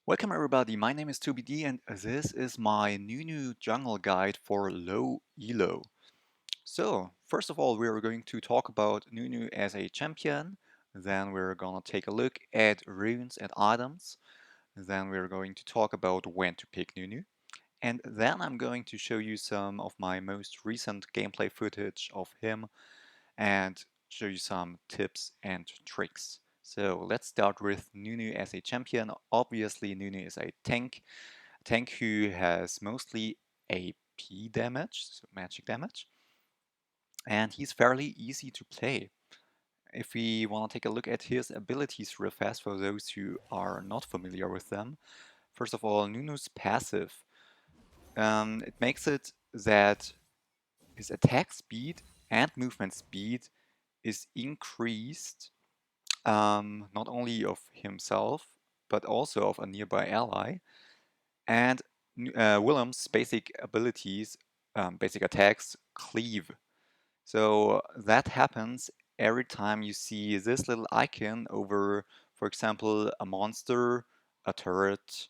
Welcome everybody, my name is 2BD and this is my Nunu jungle guide for low elo. So, first of all, we're going to talk about Nunu as a champion, then we're gonna take a look at runes and items, then we're going to talk about when to pick Nunu, and then I'm going to show you some of my most recent gameplay footage of him and show you some tips and tricks. So let's start with Nunu as a champion. Obviously, Nunu is a tank who has mostly AP damage, so magic damage, and he's fairly easy to play. If we want to take a look at his abilities real fast for those who are not familiar with them, first of all, Nunu's passive. It makes it that his attack speed and movement speed is increased, not only of himself, but also of a nearby ally. And Willump's basic abilities, basic attacks, cleave. So that happens every time you see this little icon over, for example, a monster, a turret,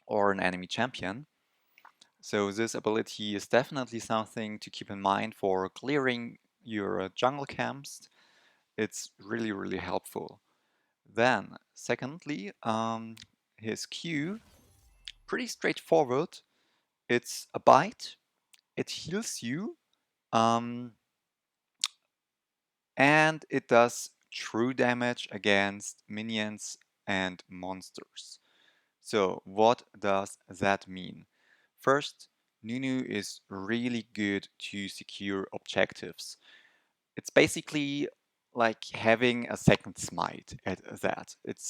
or an enemy champion. So this ability is definitely something to keep in mind for clearing your jungle camps. It's really helpful. Then, secondly, his Q, pretty straightforward. It's a bite, it heals you, um, and it does true damage against minions and monsters. So, what does that mean? First, Nunu is really good to secure objectives. It's basically like having a second smite at that. It's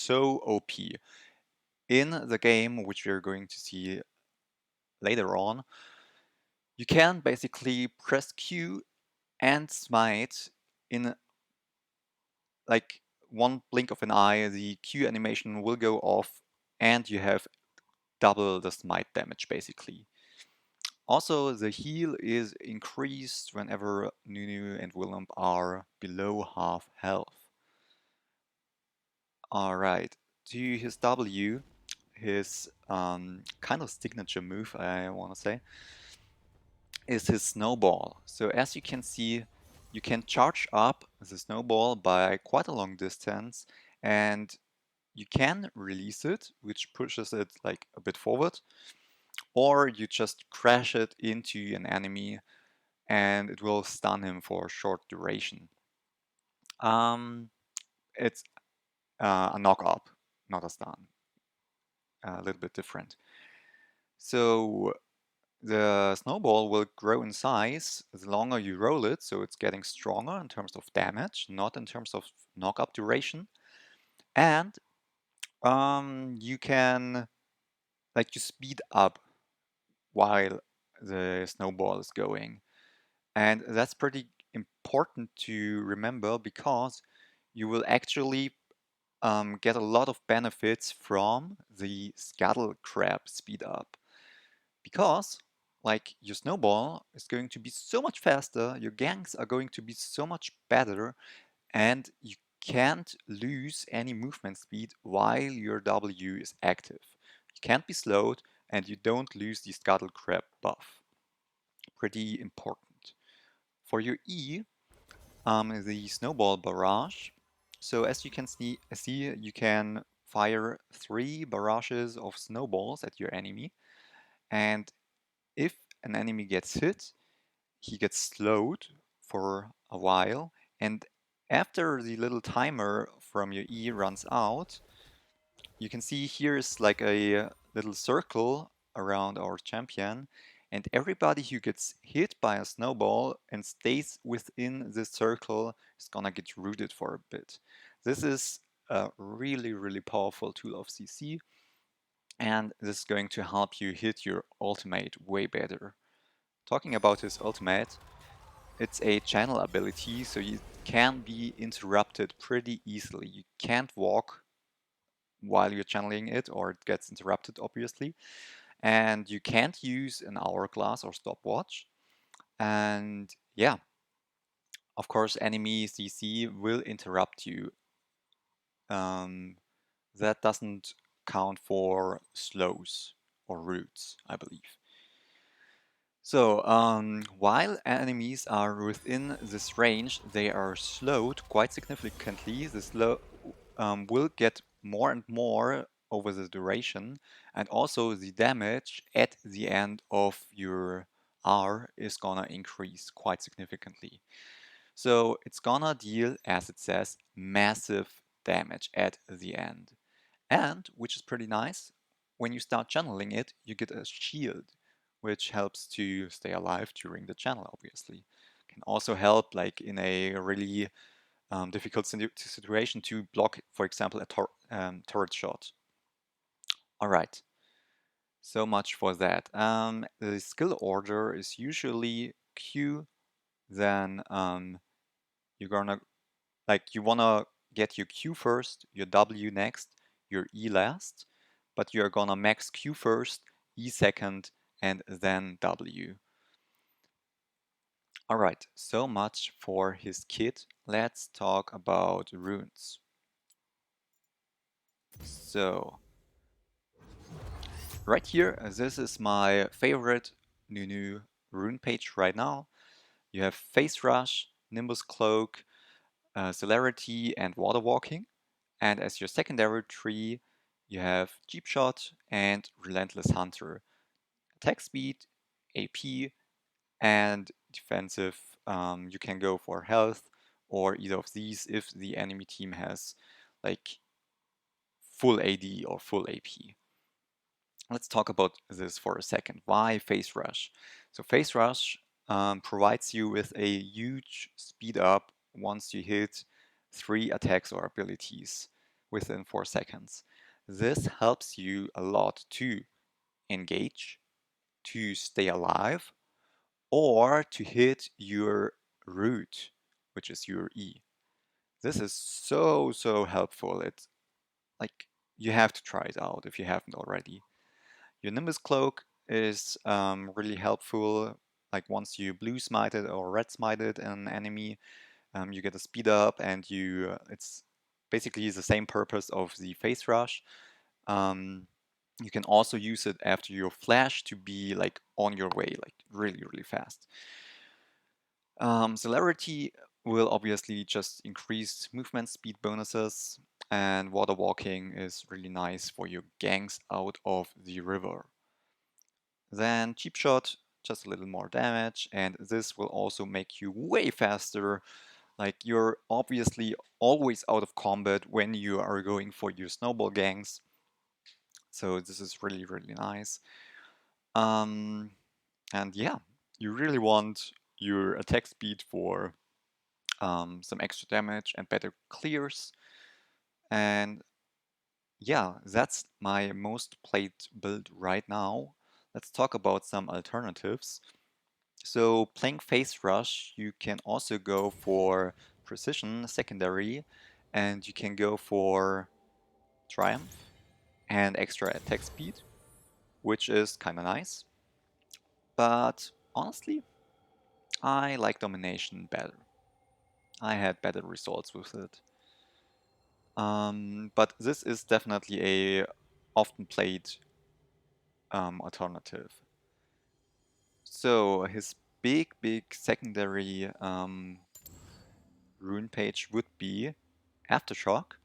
so OP. In the game, which we're going to see later on, you can basically press Q and smite in like one blink of an eye. The Q animation will go off and you have double the smite damage basically. Also, the heal is increased whenever Nunu and Willump are below half health. Alright, to his W, his kind of signature move, I want to say, is his snowball. So as you can see, you can charge up the snowball by quite a long distance and you can release it, which pushes it like a bit forward, or you just crash it into an enemy and it will stun him for a short duration. It's a knock up, not a stun. A little bit different. So the snowball will grow in size the longer you roll it, so it's getting stronger in terms of damage, not in terms of knock-up duration. And you can, like, you speed up while the snowball is going. And that's pretty important to remember because you will actually get a lot of benefits from the scuttle crab speed up. Because like your snowball is going to be so much faster, your ganks are going to be so much better, and you can't lose any movement speed while your W is active. You can't be slowed and you don't lose the scuttle crab buff. Pretty important. For your E, the Snowball Barrage. So as you can see, you can fire 3 barrages of snowballs at your enemy, and if an enemy gets hit, he gets slowed for a while, and after the little timer from your E runs out, you can see here is like a little circle around our champion, and everybody who gets hit by a snowball and stays within this circle is gonna get rooted for a bit. This is a really powerful tool of CC, and this is going to help you hit your ultimate way better. Talking about his ultimate, it's a channel ability, so you can be interrupted pretty easily. You can't walk while you're channeling it, or it gets interrupted, obviously. And you can't use an hourglass or stopwatch. And yeah, of course, enemy CC will interrupt you. That doesn't count for slows or roots, I believe. So, while enemies are within this range, they are slowed quite significantly. The slow will get more and more over the duration, and also the damage at the end of your R is gonna increase quite significantly. So it's gonna deal, as it says, massive damage at the end. And, which is pretty nice, when you start channeling it, you get a shield, which helps to stay alive during the channel, obviously. Can also help, like, in a really difficult situation to block, for example, a turret shot. Alright, so much for that. The skill order is usually Q, then you're gonna, like, you wanna get your Q first, your W next, your E last, but you're gonna max Q first, E second, and then W. Alright, so much for his kit. Let's talk about runes. So, right here, this is my favorite Nunu rune page right now. You have Face Rush, Nimbus Cloak, Celerity, and Water Walking. And as your secondary tree, you have Cheap Shot and Relentless Hunter. Attack speed, AP, and defensive. You can go for health or either of these if the enemy team has like full AD or full AP. Let's talk about this for a second. Why Phase Rush? So Phase Rush provides you with a huge speed up once you hit 3 attacks or abilities within 4 seconds. This helps you a lot to engage, to stay alive, or to hit your root, which is your E. This is so helpful. It's like you have to try it out if you haven't already. Your Nimbus Cloak is really helpful. Like once you blue smited or red smited an enemy, you get a speed up, and it's basically the same purpose of the Phase Rush. You can also use it after your flash to be like on your way, like really fast. Celerity will obviously just increase movement speed bonuses, and water walking is really nice for your gangs out of the river. Then Cheap Shot, just a little more damage, and this will also make you way faster. Like you're obviously always out of combat when you are going for your snowball gangs. So this is really nice. And yeah, you really want your attack speed for some extra damage and better clears. And yeah, that's my most played build right now. Let's talk about some alternatives. So playing Phase Rush, you can also go for Precision secondary, and you can go for Triumph and extra attack speed, which is kind of nice. But honestly, I like Domination better. I had better results with it. But this is definitely a often played alternative. So his big secondary rune page would be Aftershock,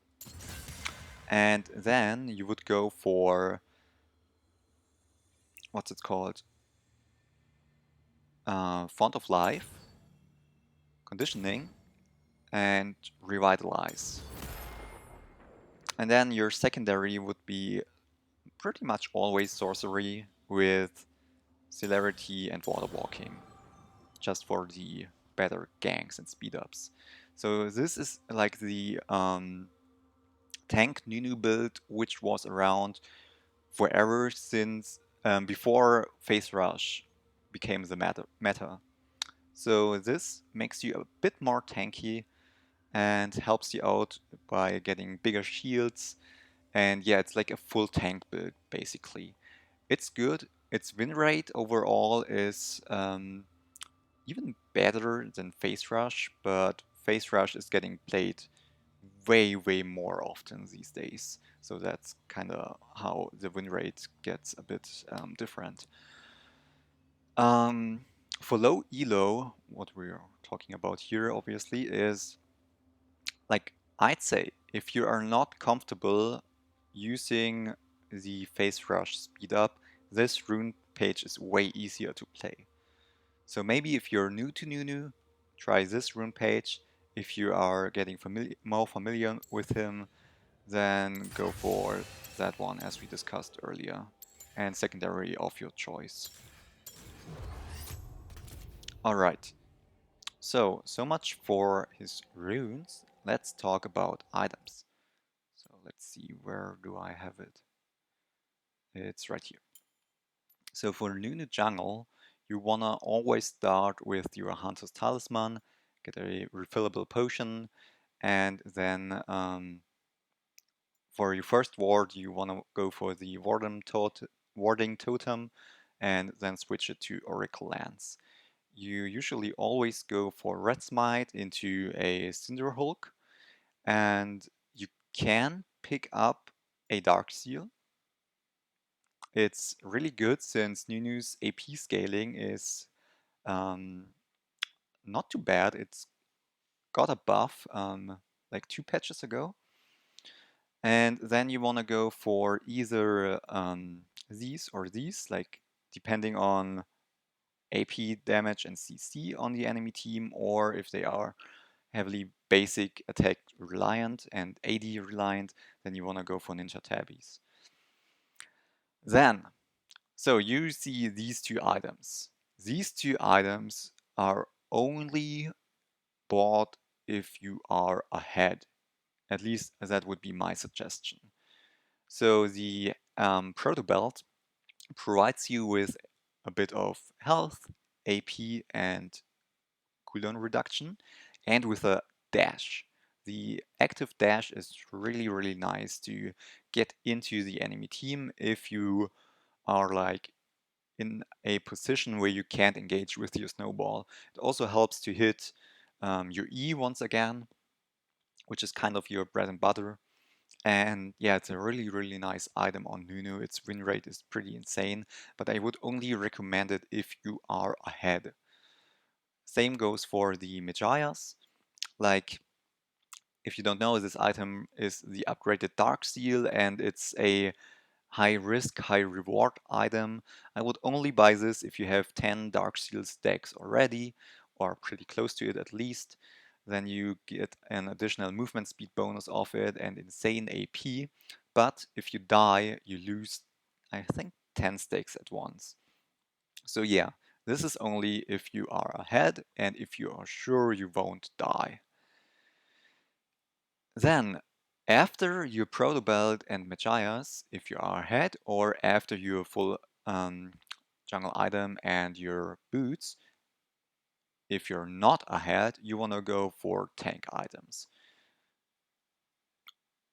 and then you would go for what's it called? Font of Life, Conditioning, and Revitalize. And then your secondary would be pretty much always Sorcery with Celerity and Water Walking, just for the better ganks and speed ups. So this is like the tank Nunu build, which was around forever since before Phase Rush became the meta. So this makes you a bit more tanky and helps you out by getting bigger shields. And yeah, it's like a full tank build basically. It's good. Its win rate overall is even better than Phase Rush, but Phase Rush is getting played way more often these days. So that's kind of how the win rate gets a bit different. For low elo, what we're talking about here obviously is, like, I'd say if you are not comfortable using the phase rush speed up, this rune page is way easier to play. So maybe if you're new to Nunu, try this rune page. If you are getting more familiar with him, then go for that one as we discussed earlier, and secondary of your choice. Alright, so much for his runes. Let's talk about items. So let's see, where do I have it? It's right here. So for Nunu Jungle, you wanna always start with your Hunter's Talisman, get a refillable potion, and then for your first ward, you wanna go for the Warding Totem, and then switch it to Oracle Lance. You usually always go for Red Smite into a Cinder Hulk, and you can pick up a Dark Seal. It's really good since Nunu's AP scaling is not too bad. It's got a buff like 2 patches ago. And then you want to go for either these or these, like depending on AP damage and CC on the enemy team, or if they are heavily basic attack reliant and AD reliant, then you want to go for Ninja Tabbies. Then, so you see these 2 items. These 2 items are only bought if you are ahead. At least that would be my suggestion. So the Proto Belt provides you with a bit of health, AP, and cooldown reduction, and with a dash. The active dash is really, really nice to get into the enemy team if you are like in a position where you can't engage with your snowball. It also helps to hit your E once again, which is kind of your bread and butter. And yeah, it's a really, really nice item on Nunu. Its win rate is pretty insane, but I would only recommend it if you are ahead. Same goes for the Magias. Like, if you don't know, this item is the upgraded Dark Seal, and it's a high risk, high reward item. I would only buy this if you have 10 Dark Seal stacks already, or pretty close to it at least. Then you get an additional movement speed bonus off it and insane AP. But if you die, you lose, I think, 10 stacks at once. So yeah, this is only if you are ahead and if you are sure you won't die. Then, after your Proto Belt and Magias, if you are ahead, or after your full jungle item and your boots, if you're not ahead, you want to go for tank items.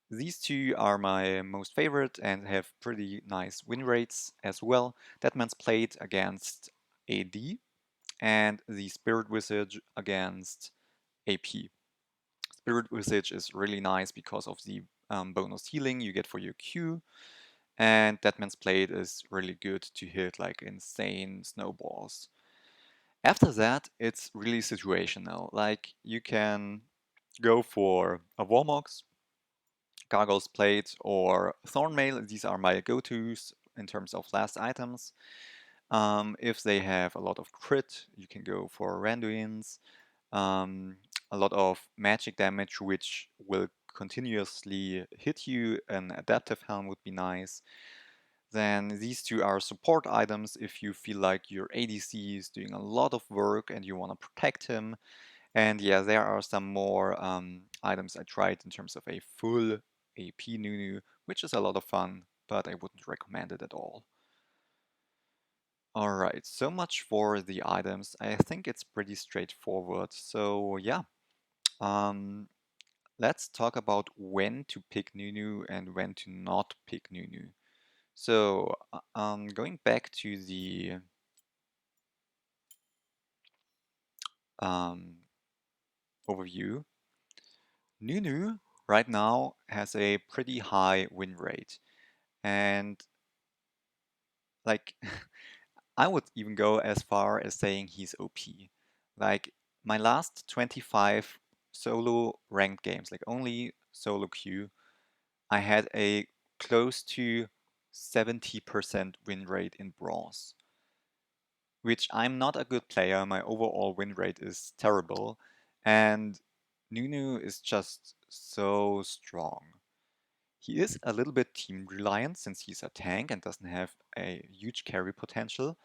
These 2 are my most favorite and have pretty nice win rates as well. Deadman's Plate against AD, and the Spirit Visage against AP. Spirit Visage is really nice because of the bonus healing you get for your Q, and Deadman's Plate is really good to hit like insane snowballs. After that, it's really situational. Like, you can go for a Warmox, Gargoyle's Plate, or Thornmail. These are my go-tos in terms of last items. If they have a lot of crit, you can go for Randuins. A lot of magic damage, which will continuously hit you. An Adaptive Helm would be nice. Then these 2 are support items if you feel like your ADC is doing a lot of work and you want to protect him. And yeah, there are some more items I tried in terms of a full AP Nunu, which is a lot of fun, but I wouldn't recommend it at all. Alright, so much for the items. I think it's pretty straightforward. So yeah, let's talk about when to pick Nunu and when to not pick Nunu. So going back to the overview, Nunu right now has a pretty high win rate. And like I would even go as far as saying he's OP. Like my last 25 solo ranked games, like only solo queue, I had a close to 70% win rate in bronze, which I'm not a good player. My overall win rate is terrible, and Nunu is just so strong. He is a little bit team reliant since he's a tank and doesn't have a huge carry potential,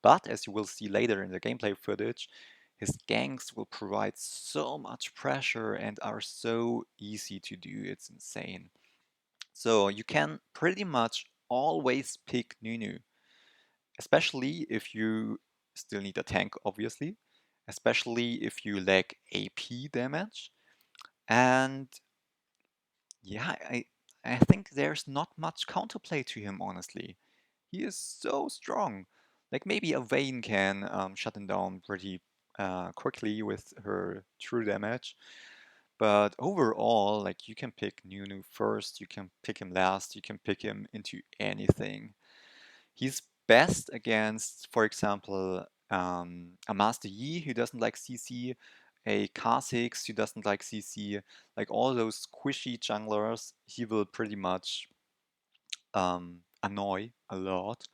but as you will see later in the gameplay footage, his ganks will provide so much pressure and are so easy to do, it's insane. So you can pretty much always pick Nunu, especially if you still need a tank, obviously, especially if you lack AP damage. And yeah, I think there's not much counterplay to him, honestly. He is so strong. Like maybe a Vayne can shut him down pretty quickly with her true damage. But overall, like you can pick Nunu first, you can pick him last, you can pick him into anything. He's best against, for example, a Master Yi who doesn't like CC, a Kha'Zix who doesn't like CC, like all those squishy junglers, he will pretty much annoy a lot.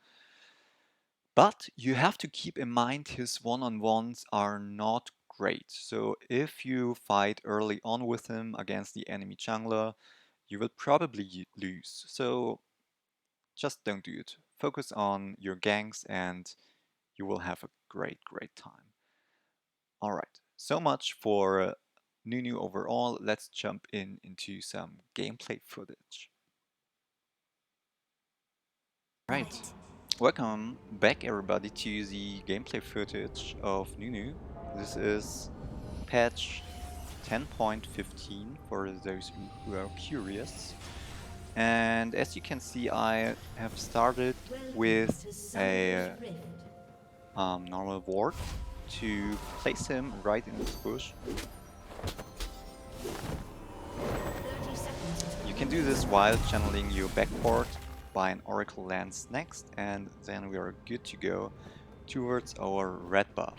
But you have to keep in mind his one-on-ones are not great. So if you fight early on with him against the enemy jungler, you will probably lose. So just don't do it. Focus on your ganks and you will have a great time. Alright, so much for Nunu overall. Let's jump into some gameplay footage. Right, welcome back everybody to the gameplay footage of Nunu. This is patch 10.15 for those who are curious. And as you can see, I have started with a normal ward to place him right in this bush. You can do this while channeling your backport by an Oracle Lance next, and then we are good to go towards our red buff.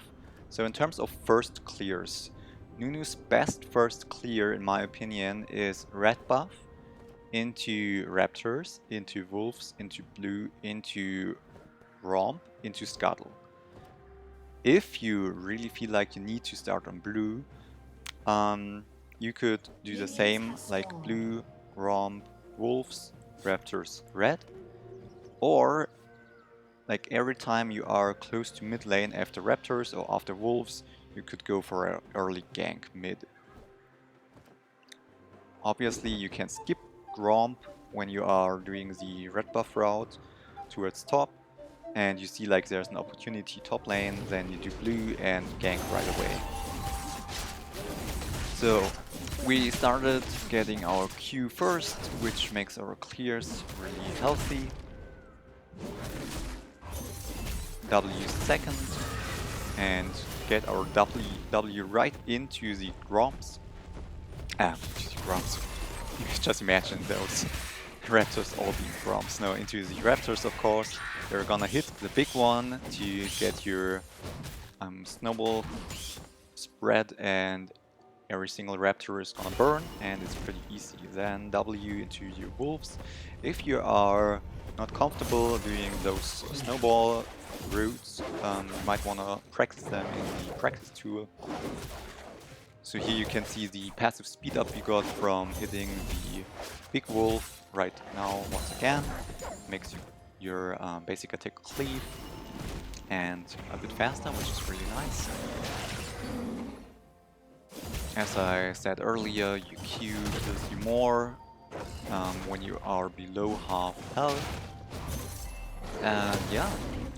So in terms of first clears, Nunu's best first clear in my opinion is red buff into Raptors, into Wolves, into Blue, into Romp, into Scuttle. If you really feel like you need to start on Blue, you could do the same, like Blue, Romp, Wolves, Raptors, Red, or like every time you are close to mid lane after Raptors or after Wolves, you could go for an early gank mid. Obviously you can skip Gromp when you are doing the red buff route towards top, and you see like there's an opportunity top lane, then you do blue and gank right away. So we started getting our Q first, which makes our clears really healthy. W second, and get our W right into the Gromps. You can just imagine those Raptors all being Gromps. No, into the Raptors, of course. You're gonna hit the big one to get your snowball spread, and every single Raptor is gonna burn, and it's pretty easy. Then W into your Wolves. If you are not comfortable doing those snowball routes, you might wanna practice them in the practice tool. So here you can see the passive speed up you got from hitting the big wolf right now once again. Makes your basic attack cleave and a bit faster, which is really nice. As I said earlier, you Q kills you more when you are below half health. And yeah,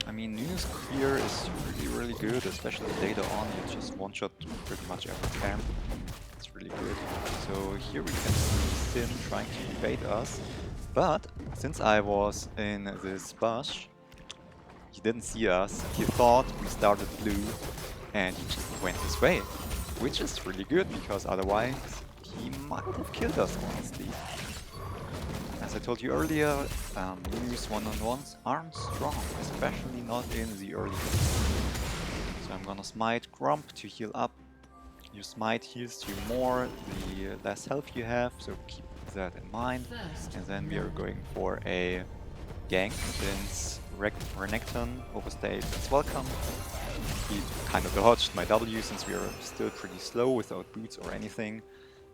I mean, Nunu's clear is really good, especially later on. You just one-shot pretty much every camp. It's really good. So here we can see Sin trying to evade us. But since I was in this bush, he didn't see us. He thought we started blue and he just went this way. Which is really good, because otherwise he might have killed us, honestly. As I told you earlier, Nunu's one-on-ones aren't strong, especially not in the early phase. So I'm gonna smite Grump to heal up. Your smite heals you more the less health you have, so keep that in mind. And then we are going for a gank, since Renekton overstayed its welcome. He kind of dodged my W since we are still pretty slow without boots or anything,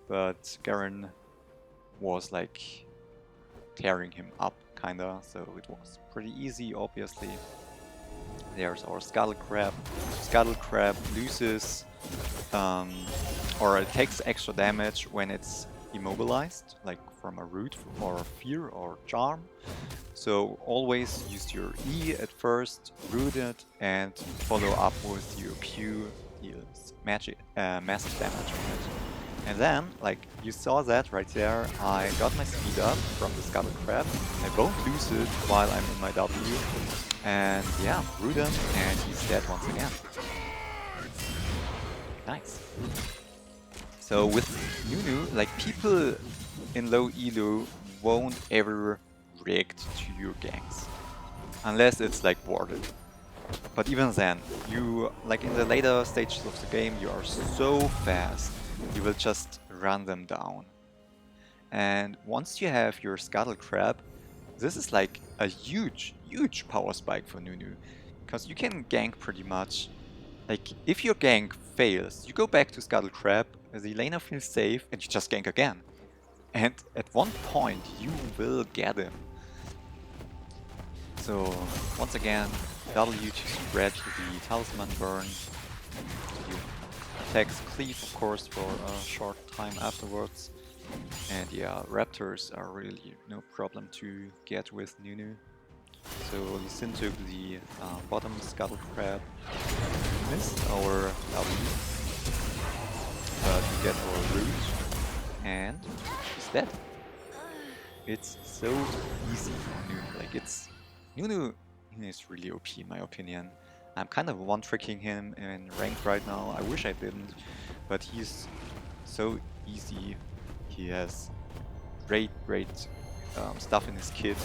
but Garen was like tearing him up kinda, so it was pretty easy obviously. There's our Scuttle Crab. Scuttle Crab loses or it takes extra damage when it's immobilized, like from a root or fear or charm. So always use your E at first, root it, and follow up with your Q, deals massive damage on it. And then, like you saw that right there, I got my speed up from the Scuttle Crab. I won't lose it while I'm in my W. And yeah, root him, and he's dead once again. Nice. So with Nunu, like people in low elo won't ever react to your ganks. Unless it's like warded. But even then, you, like in the later stages of the game, you are so fast, you will just run them down. And once you have your Scuttle Crab, this is like a huge power spike for Nunu. Because you can gank pretty much. Like, if your gank fails, you go back to Scuttle Crab, the laner feels safe, and you just gank again. And at one point, you will get him. So, once again, W to spread the Talisman burn. You attacks Cleave, of course, for a short time afterwards. And yeah, Raptors are really no problem to get with Nunu. So Lee Sin took the bottom Scuttle Crab. We missed our W, but we get our root, and he's dead. It's so easy for Nunu. Like Nunu is really OP in my opinion. I'm kind of one-tricking him in ranked right now. I wish I didn't, but he's so easy. He has great stuff in his kit,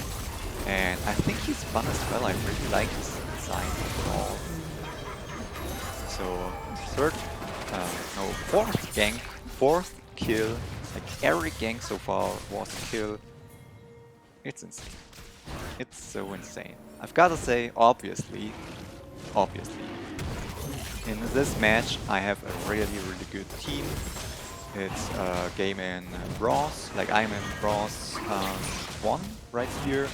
and I think he's fun as well. I really like his design overall. So fourth kill. Like every gank so far was a kill. It's insane. It's so insane. I've gotta say, obviously, in this match I have a really good team. It's a game in bronze, like I'm in bronze 1 right here.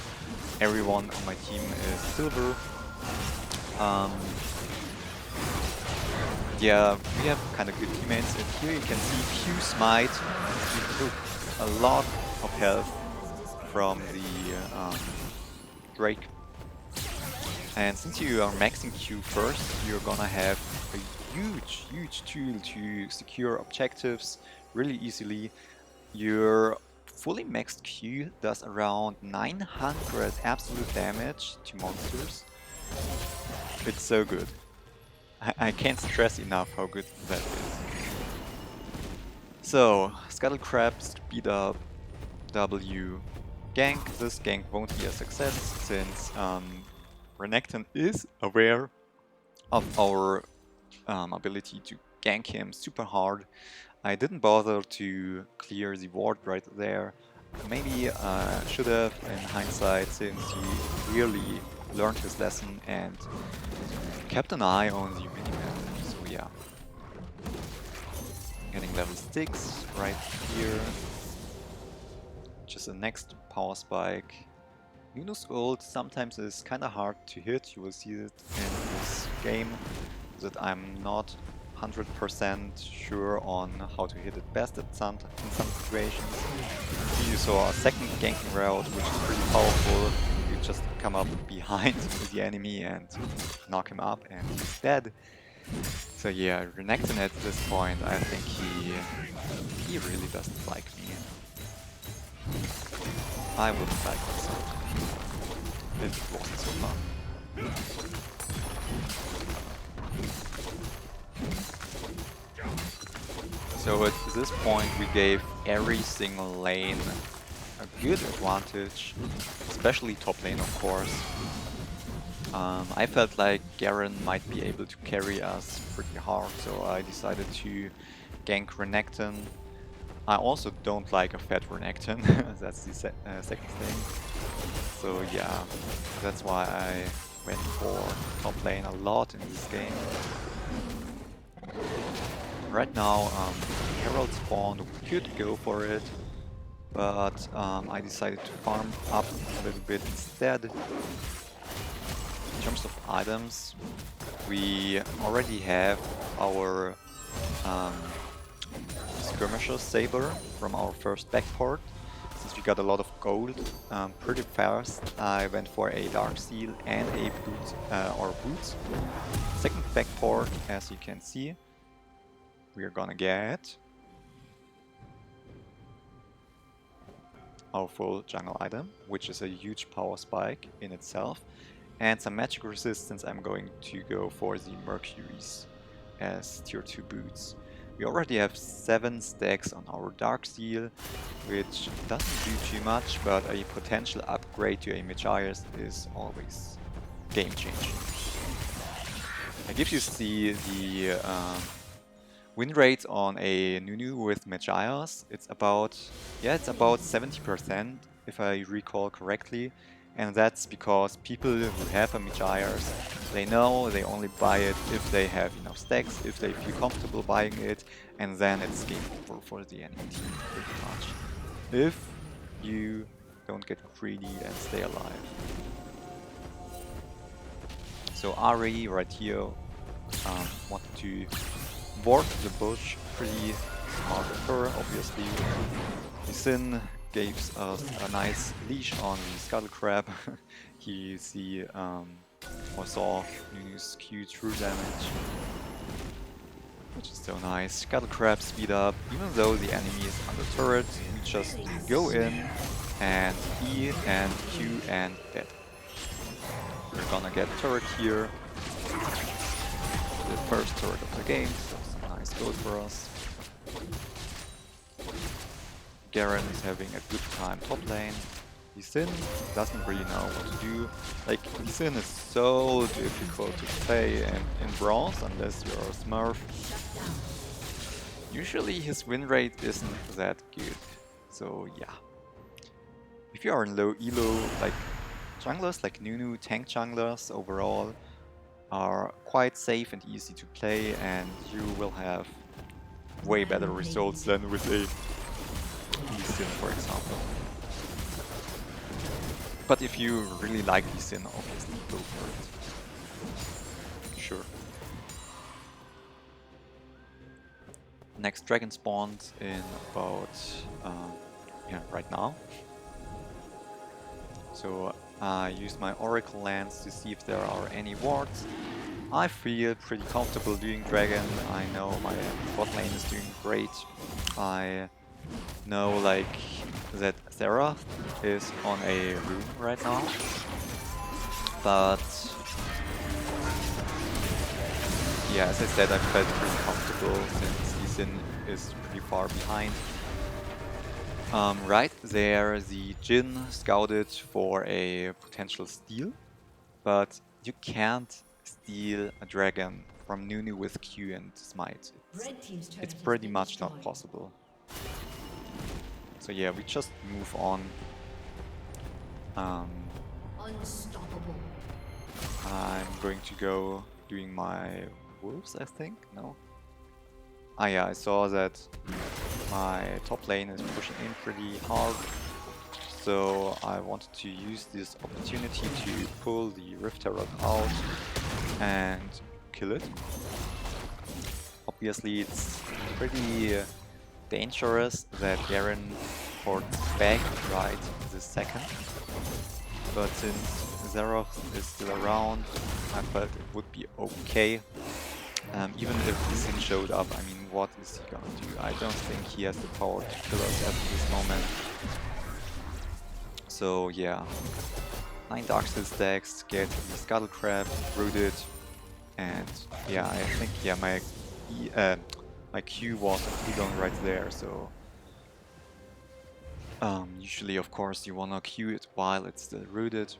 Everyone on my team is silver. Yeah, we have kind of good teammates, and here you can see Q Smite. He took a lot of health from the Drake. And since you are maxing Q first, you're gonna have a huge tool to secure objectives really easily. Your fully maxed Q does around 900 absolute damage to monsters. It's so good. I can't stress enough how good that is. So, Scuttle Crab, speed up, W, gank. This gank won't be a success since Renekton is aware of our ability to gank him super hard. I didn't bother to clear the ward right there. Maybe should have in hindsight, since he really learned his lesson and kept an eye on the minimap. So yeah. Getting level 6 right here. Just the next power spike. Nunu's ult sometimes is kinda hard to hit. You will see it in this game, that I'm not 100% sure on how to hit it best in some situations. Here you saw a second ganking route, which is pretty powerful. You just come up behind the enemy and knock him up, and he's dead. So yeah, Renekton at this point, I think he really doesn't like me. I wouldn't like myself. It wasn't so fun. So at this point we gave every single lane a good advantage, especially top lane of course. I felt like Garen might be able to carry us pretty hard, so I decided to gank Renekton. I also don't like a fat Renekton, that's the second thing. So yeah, that's why I went for top lane a lot in this game. Right now, Herald spawned, we could go for it, but I decided to farm up a little bit instead. In terms of items, we already have our Skirmisher Saber from our first backport. Since we got a lot of gold pretty fast, I went for a Dark Seal and a boot, or boots. Second backport, as you can see, we are gonna get our full jungle item, which is a huge power spike in itself, and some magic resistance. I'm going to go for the Mercuries as tier 2 boots. We already have 7 stacks on our Dark Seal, which doesn't do too much, but a potential upgrade to a Matthias is always game changing. I give you the win rate on a Nunu with Matthias. It's about 70% if I recall correctly, and that's because people who have a Matthias, they know they only buy it if they have enough stacks, if they feel comfortable buying it, and then it's game over for the enemy team pretty much. If you don't get greedy and stay alive. So Ari right here wanted to ward the bush, pretty smart of her, obviously. Sin gives us a nice leash on the Scuttle Crab. You see or saw Nunu's Q true damage, which is so nice. Scuttle Crab speed up, even though the enemy is under turret, we just go in and E and Q and dead. We're gonna get turret here. The first turret of the game, so some nice gold for us. Garen is having a good time top lane. Lee Sin doesn't really know what to do. Like, Lee Sin is so difficult to play in bronze unless you're a Smurf. Usually his win rate isn't that good. So yeah. If you are in low elo, like junglers like Nunu, tank junglers overall, are quite safe and easy to play, and you will have way better results than with a Lee Sin, for example. But if you really like Lee Sin, obviously go for it. Sure. Next dragon spawns in about right now. So I used my Oracle Lance to see if there are any wards. I feel pretty comfortable doing dragon. I know my bot lane is doing great. I know like that Sarah is on a rune right now, but yeah, as I said, I felt pretty comfortable since Lee Sin is pretty far behind. Right there, the Jhin scouted for a potential steal, but you can't steal a dragon from Nunu with Q and Smite. It's pretty much not possible. So yeah, we just move on. Unstoppable. I'm going to go doing my wolves, I think? No? Ah yeah, I saw that my top lane is pushing in pretty hard. So I wanted to use this opportunity to pull the Rift Herald out and kill it. Obviously it's pretty dangerous that Garen ports back right this second, but since Xerath is still around, I felt it would be okay. Even if Lee Sin showed up, I mean, what is he gonna do? I don't think he has the power to kill us at this moment. So yeah, 9 Dark Seal stacks, get the Scuttle Crab, rooted, and yeah, I think my my Q was a cooldown right there, so usually of course you wanna Q it while it's still rooted.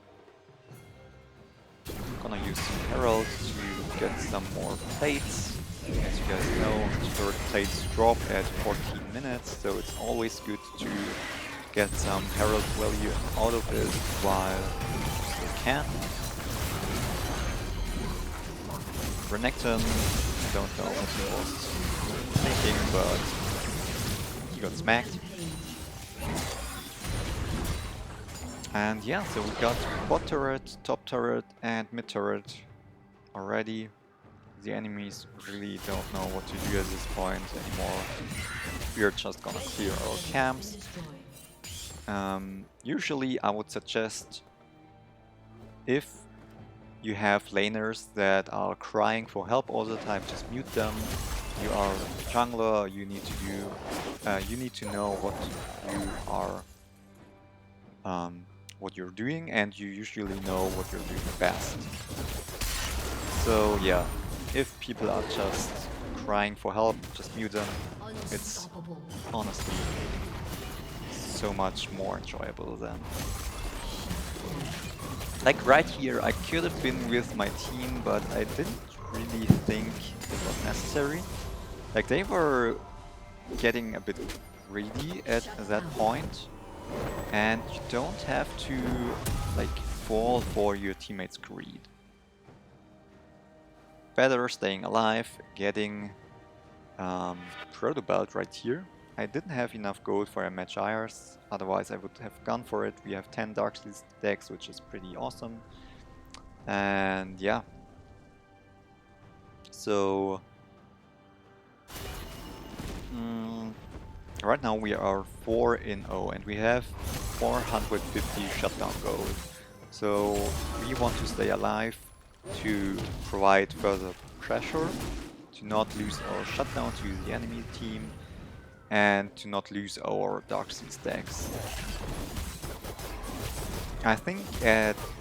I'm gonna use some Herald to get some more plates. As you guys know, third plates drop at 14 minutes, so it's always good to get some Herald value out of it while you can. Renekton, I don't know what he was thinking, but he got smacked. And yeah, so we got bot turret, top turret, and mid turret already. The enemies really don't know what to do at this point anymore. We're just gonna clear our camps. Usually I would suggest, if you have laners that are crying for help all the time, just mute them. You are a jungler, you need to do, you need to know what you are, what you're doing, and you usually know what you're doing best. So yeah, if people are just crying for help, just mute them. It's honestly so much more enjoyable than... Like right here, I could have been with my team, but I didn't really think it was necessary. Like, they were getting a bit greedy at that point, and you don't have to, like, fall for your teammates' greed. Better staying alive, getting Proto Belt right here. I didn't have enough gold for a Magiars, otherwise I would have gone for it. We have 10 Darkseid decks, which is pretty awesome. And yeah. So... right now we are 4-0 and we have 450 shutdown gold. So we want to stay alive to provide further pressure, to not lose our shutdown to the enemy team, and to not lose our Darkseid stacks. I think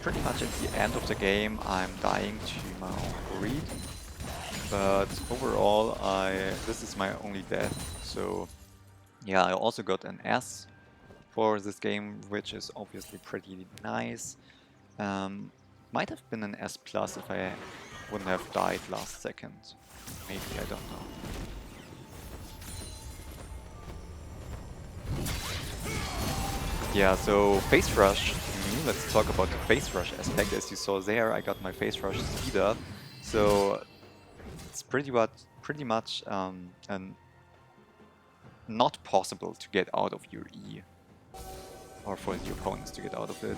pretty much at the end of the game I'm dying to my own greed, but overall this is my only death, so yeah, I also got an S for this game, which is obviously pretty nice. Might have been an S plus if I wouldn't have died last second. Maybe, I don't know. Yeah, so Phase Rush, let's talk about the Phase Rush aspect. As you saw there, I got my Phase Rush speed up, so it's pretty much not possible to get out of your E, or for the opponents to get out of it.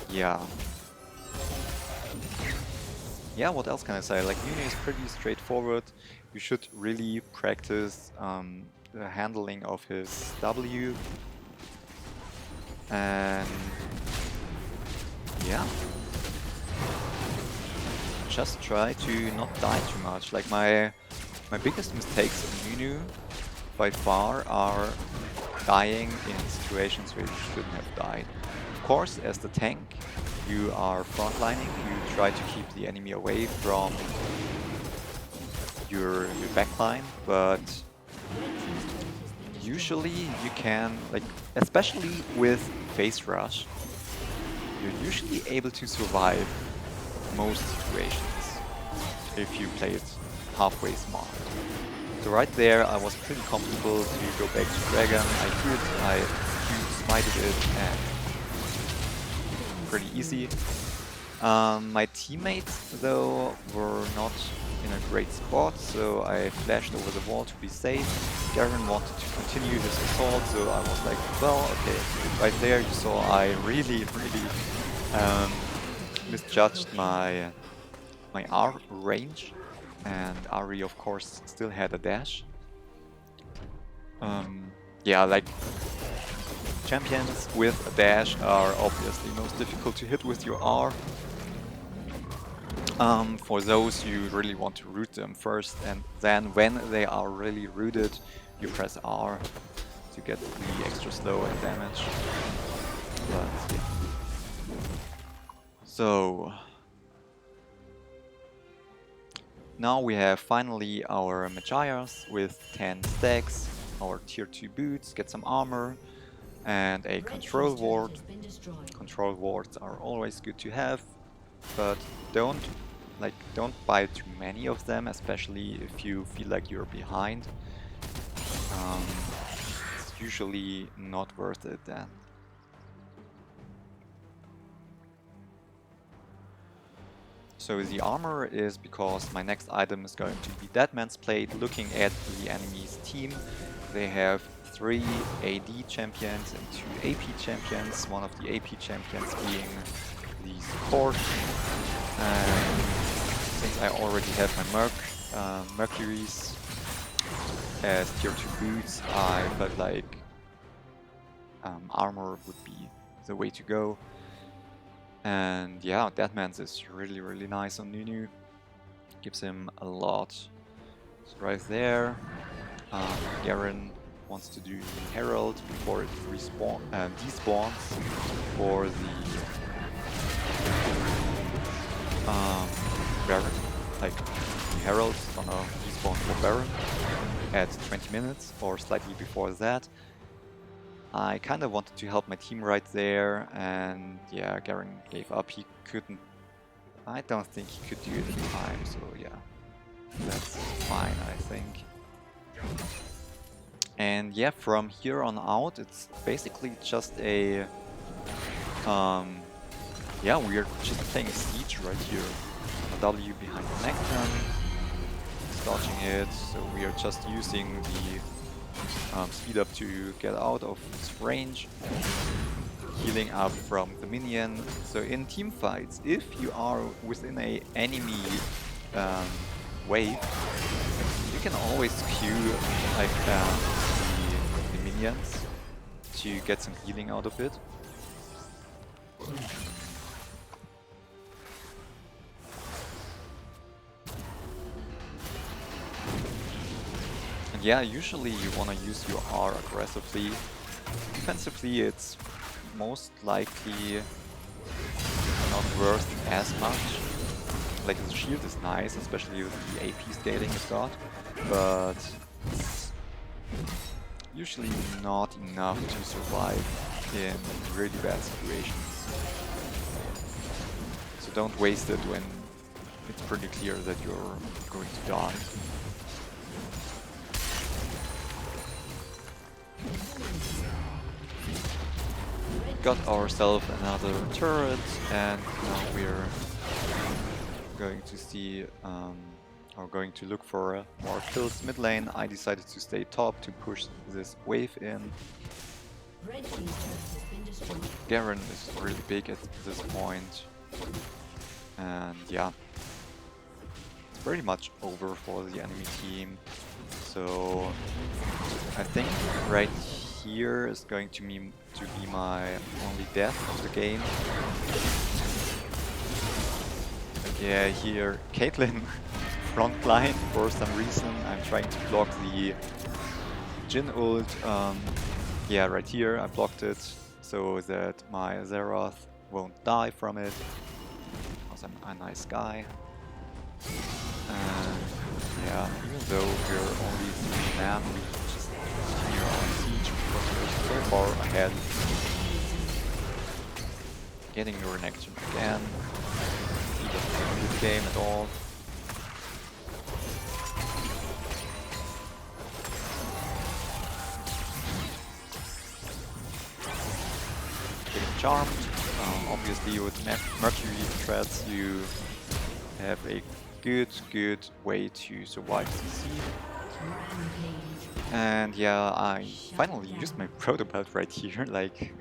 Yeah. Yeah, what else can I say? Like, Nunu is pretty straightforward. You should really practice the handling of his W. And yeah. Just try to not die too much. Like, my biggest mistakes in Nunu by far are dying in situations where you shouldn't have died. Of course, as the tank, you are frontlining, you try to keep the enemy away from your backline, but usually you can, like, especially with Phase Rush, you're usually able to survive most situations if you play it halfway smart. So right there I was pretty comfortable to go back to Dragon. I smited it, and pretty easy. My teammates though were not in a great spot, so I flashed over the wall to be safe. Garen wanted to continue his assault, so I was like, well, okay. Right there you saw I really misjudged my R range, and Ari of course still had a dash. Yeah, like, champions with a dash are obviously most difficult to hit with your R. For those, you really want to root them first, and then when they are really rooted, you press R to get the extra slow and damage. But yeah. So Now we have finally our Magias with 10 stacks, our tier 2 boots, get some armor, and a control ward. Control wards are always good to have, but don't buy too many of them, especially if you feel like you're behind. It's usually not worth it then. So the armor is because my next item is going to be Deadman's Plate. Looking at the enemy's team, they have 3 AD champions and 2 AP champions, one of the AP champions being the support. And since I already have my Mercuries as tier 2 boots, I felt like armor would be the way to go. And yeah, Deadman's is really, really nice on Nunu. Gives him a lot. So right there, Garen wants to do the Herald before it despawns for the Baron. Like, the Herald's gonna despawn for Baron at 20 minutes or slightly before that. I kind of wanted to help my team right there, and yeah, Garen gave up. He couldn't. I don't think he could do it in time, so yeah, that's fine, I think. And yeah, from here on out, it's basically just a yeah, we are just playing Siege right here. A W behind the Necton, dodging it, so we are just using the speed up to get out of its range, healing up from the minion. So in team fights, if you are within a enemy wave, you can always queue like the minions to get some healing out of it. And yeah, usually you want to use your R aggressively. Defensively, it's most likely not worth as much. Like, the shield is nice, especially with the AP scaling it's got, but it's usually not enough to survive in really bad situations. So don't waste it when it's pretty clear that you're going to die. Got ourselves another turret, and now we're going to see, or going to look for more kills mid lane. I decided to stay top to push this wave in. Garen is really big at this point, and yeah, it's pretty much over for the enemy team. So I think right here is going to be my only death of the game. But yeah, here Caitlyn front line for some reason. I'm trying to block the Jhin ult. Yeah, right here I blocked it so that my Xerath won't die from it, because I'm a nice guy. And yeah, even though we're only 3 man, we just continue on siege because we're so far ahead. Getting your connection again. He doesn't win this game at all. Getting charmed. Obviously with Mercury threats you have a good way to survive CC. And yeah, I finally used my proto belt right here. Like,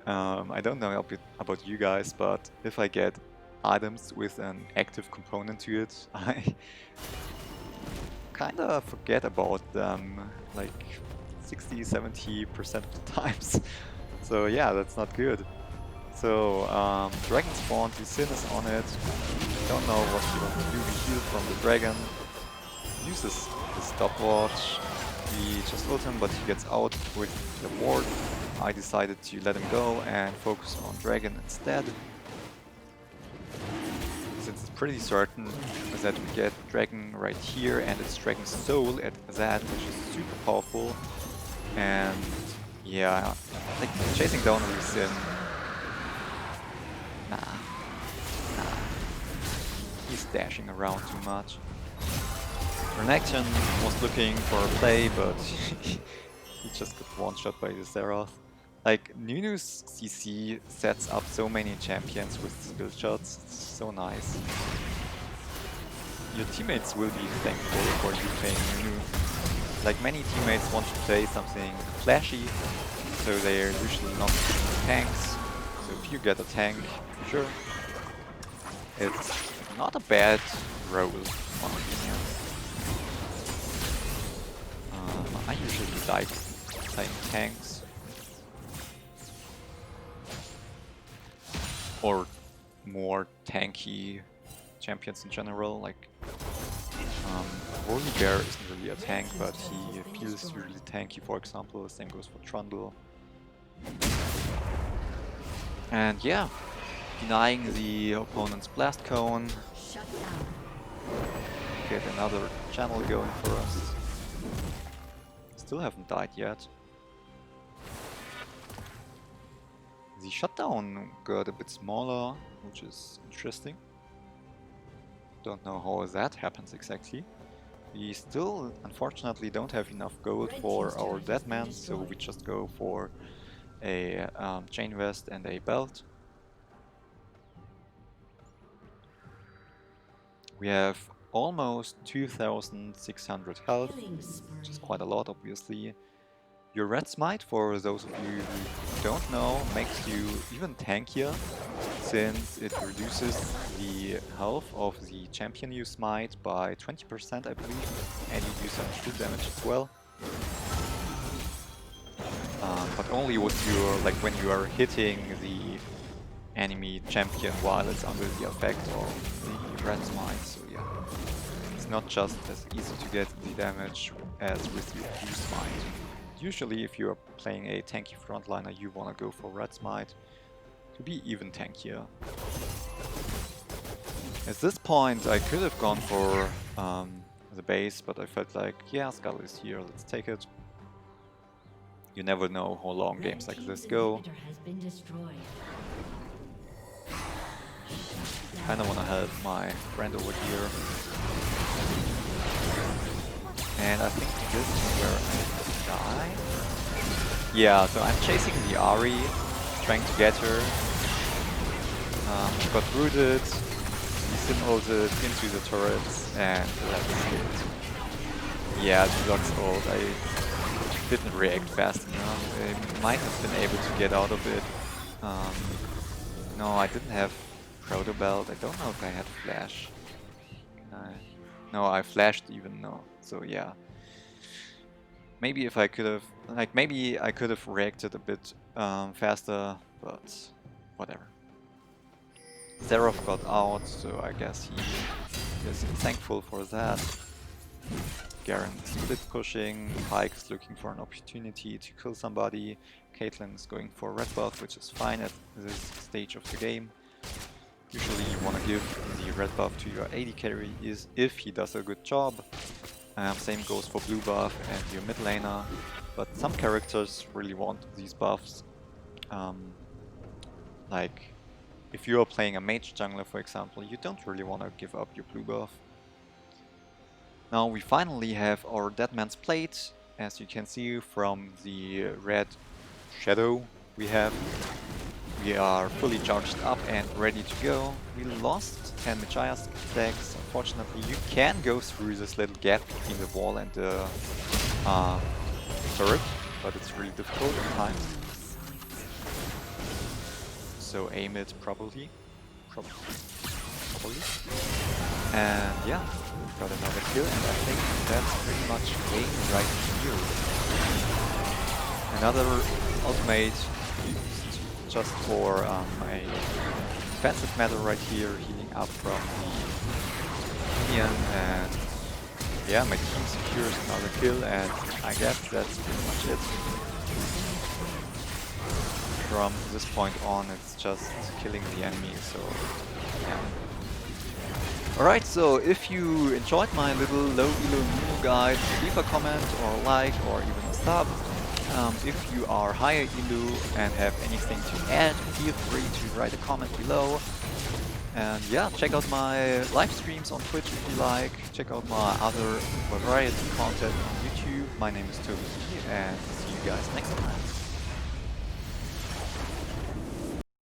I don't know about you guys, but if I get items with an active component to it, I kinda forget about them like 60-70% of the times. So yeah, that's not good. So, Dragon Spawn, Sin is on it. Don't know what he wants to do. We heal from the dragon. Uses the stopwatch. We just ult him, but he gets out with the ward. I decided to let him go and focus on dragon instead. Since it's pretty certain with that we get Dragon right here, and it's Dragon Soul at that, which is super powerful. And yeah, like chasing down Lee Sin. Nah. He's dashing around too much. Renaction was looking for a play, but he just got one-shot by the Zerath. Like, Nunu's CC sets up so many champions with skill shots, it's so nice. Your teammates will be thankful for you playing Nunu. Like, many teammates want to play something flashy, so they're usually not picking tanks. So if you get a tank, sure, it's not a bad role, in my opinion. I usually like playing tanks. Or more tanky champions in general, like Bear isn't really a tank, but he feels really tanky, for example. The same goes for Trundle. And yeah, denying the opponent's blast cone. Get another channel going for us. Still haven't died yet. The shutdown got a bit smaller, which is interesting. Don't know how that happens exactly. We still, unfortunately, don't have enough gold for our Deadman, so we just go for a chain vest and a belt. We have almost 2,600 health, which is quite a lot, obviously. Your Red Smite, for those of you who don't know, makes you even tankier, since it reduces the health of the champion you smite by 20%, I believe, and you do some true damage as well. But only when you are hitting the enemy champion while it's under the effect of the Red Smite. So yeah, it's not just as easy to get the damage as with your true smite. Usually, if you're playing a tanky frontliner, you want to go for Red Smite to be even tankier. At this point, I could have gone for the base, but I felt like, yeah, Skull is here, let's take it. You never know how long games like this go. Kinda wanna help my friend over here. And I think this is where I die. Yeah, so I'm chasing the Ahri, trying to get her. Got rooted, he Sin ulted into the turrets, and that was it. Yeah, Deluxe ult, I didn't react fast enough. I might have been able to get out of it. No, I didn't have Proto Belt. I don't know if I had Flash. No, I flashed even though. So yeah. Maybe if I could have, maybe I could have reacted a bit faster, but whatever. Zerath got out, so I guess he is thankful for that. Garen is split pushing, Pyke is looking for an opportunity to kill somebody, Caitlyn is going for red buff, which is fine at this stage of the game. Usually you want to give the red buff to your AD carry if he does a good job. Same goes for blue buff and your mid laner, but some characters really want these buffs. Like if you are playing a mage jungler, for example, you don't really want to give up your blue buff. Now we finally have our Deadman's Plate, as you can see from the red shadow we have. We are fully charged up and ready to go. We lost 10 Machaya stacks. Unfortunately, you can go through this little gap between the wall and the turret, but it's really difficult at times. So aim it properly. And yeah, got another kill, and I think that's pretty much game right here. Another ultimate used just for a defensive matter right here, healing up from the minion, and yeah, my team secures another kill, and I guess that's pretty much it. From this point on, it's just killing the enemy, so yeah. Alright, so if you enjoyed my little low elo Nunu guide, leave a comment or a like or even a sub. If you are higher elo and have anything to add, feel free to write a comment below. And yeah, check out my live streams on Twitch if you like. Check out my other variety content on YouTube. My name is Toby, and see you guys next time.